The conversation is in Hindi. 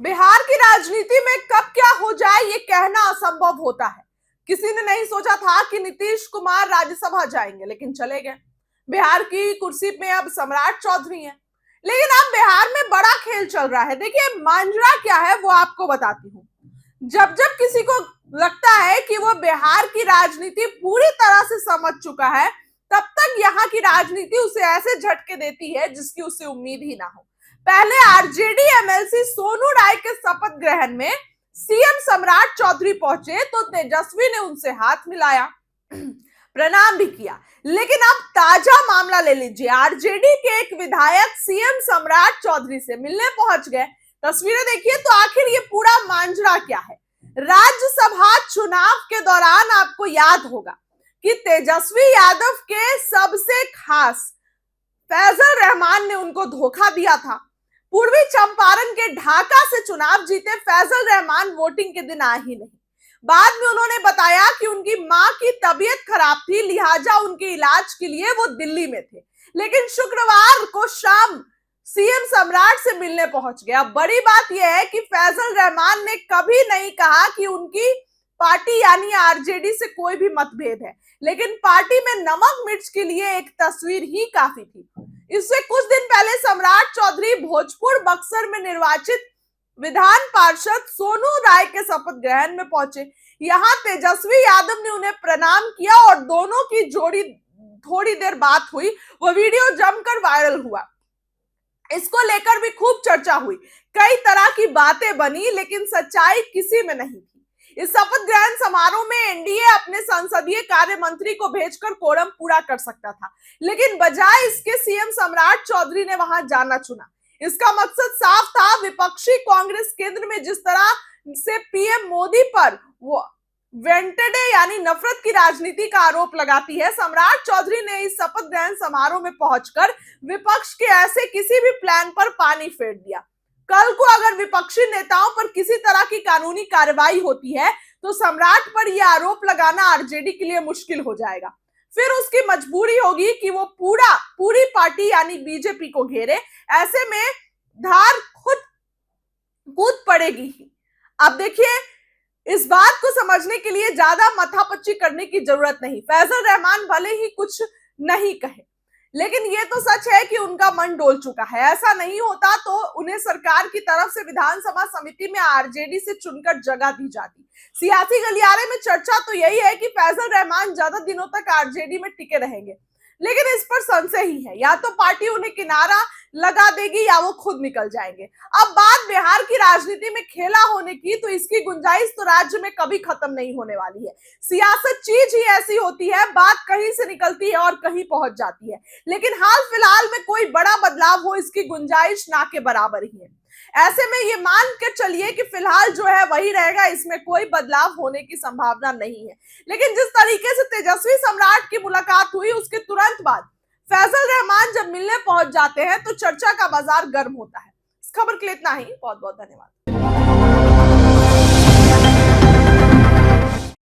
बिहार की राजनीति में कब क्या हो जाए ये कहना असंभव होता है। किसी ने नहीं सोचा था कि नीतीश कुमार राज्यसभा जाएंगे, लेकिन चले गए। बिहार की कुर्सी पे अब सम्राट चौधरी हैं। लेकिन अब बिहार में बड़ा खेल चल रहा है। देखिए मांजरा क्या है वो आपको बताती हूँ। जब जब किसी को लगता है कि वो बिहार की राजनीति पूरी तरह से समझ चुका है, तब तक यहाँ की राजनीति उसे ऐसे झटके देती है जिसकी उसे उम्मीद ही ना हो। पहले आरजेडी एमएलसी सोनू राय के शपथ ग्रहण में सीएम सम्राट चौधरी पहुंचे तो तेजस्वी ने उनसे हाथ मिलाया, प्रणाम भी किया। लेकिन अब ताजा मामला ले लीजिए। आरजेडी के एक विधायक सीएम सम्राट चौधरी से मिलने पहुंच गए। तस्वीरें देखिए तो आखिर ये पूरा मांजरा क्या है। राज्यसभा चुनाव के दौरान आपको याद होगा कि तेजस्वी यादव के सबसे खास फैजल रहमान ने उनको धोखा दिया था। पूर्वी चंपारण के ढाका से चुनाव जीते फैजल रहमान वोटिंग के दिन आए ही नहीं। बाद में उन्होंने बताया कि उनकी मां की तबीयत खराब थी, लिहाजा उनके इलाज के लिए वो दिल्ली में थे। लेकिन शुक्रवार को शाम सीएम सम्राट से मिलने पहुंच गया। बड़ी बात यह है कि फैजल रहमान ने कभी नहीं कहा कि उनकी पार्टी यानी आरजेडी से कोई भी मतभेद है, लेकिन पार्टी में नमक मिर्च के लिए एक तस्वीर ही काफी थी। इससे कुछ दिन पहले सम्राट चौधरी भोजपुर बक्सर में निर्वाचित विधान पार्षद सोनू राय के शपथ ग्रहण में पहुंचे। यहां तेजस्वी यादव ने उन्हें प्रणाम किया और दोनों की जोड़ी थोड़ी देर बात हुई। वो वीडियो जमकर वायरल हुआ। इसको लेकर भी खूब चर्चा हुई, कई तरह की बातें बनी, लेकिन सच्चाई किसी में नहीं थी। इस शपथ ग्रहण समारोह में एनडीए अपने संसदीय कार्य मंत्री को भेजकर कोरम पूरा कर सकता था, लेकिन बजाय इसके सीएम सम्राट चौधरी ने वहां जाना चुना। इसका मकसद साफ था। विपक्षी कांग्रेस केंद्र में जिस तरह से पीएम मोदी पर वो वेंटेडे यानी नफरत की राजनीति का आरोप लगाती है, सम्राट चौधरी ने इस शपथ ग्रहण समारोह में पहुंचकर विपक्ष के ऐसे किसी भी प्लान पर पानी फेर दिया। कल को अगर विपक्षी नेताओं पर किसी तरह की कानूनी कार्रवाई होती है तो सम्राट पर यह आरोप लगाना आरजेडी के लिए मुश्किल हो जाएगा। फिर उसकी मजबूरी होगी कि वो पूरी पार्टी यानी बीजेपी को घेरे। ऐसे में धार खुद कूद पड़ेगी ही। अब देखिए, इस बात को समझने के लिए ज्यादा माथापच्ची करने की जरूरत नहीं। फैजल रहमान भले ही कुछ नहीं कहे, लेकिन ये तो सच है कि उनका मन डोल चुका है। ऐसा नहीं होता तो उन्हें सरकार की तरफ से विधानसभा समिति में आरजेडी से चुनकर जगह दी जाती। सियासी गलियारे में चर्चा तो यही है कि फैजल रहमान ज्यादा दिनों तक आरजेडी में टिके रहेंगे, लेकिन इस पर संशय ही है। या तो पार्टी उन्हें किनारा लगा देगी या वो खुद निकल जाएंगे। अब बात बिहार की राजनीति में खेला होने की, तो इसकी गुंजाइश तो राज्य में कभी खत्म नहीं होने वाली है। सियासत चीज ही ऐसी होती है, बात कहीं से निकलती है और कहीं पहुंच जाती है, लेकिन हाल फिलहाल में कोई बड़ा बदलाव हो इसकी गुंजाइश ना के बराबर ही है। ऐसे में ये मान के चलिए कि फिलहाल जो है वही रहेगा, इसमें कोई बदलाव होने की संभावना नहीं है। लेकिन जिस तरीके से तेजस्वी सम्राट की मुलाकात हुई उसके तुरंत बाद फैजल रहमान जब मिलने पहुंच जाते हैं तो चर्चा का बाजार गर्म होता है। इस खबर के लिए इतना ही। बहुत बहुत धन्यवाद।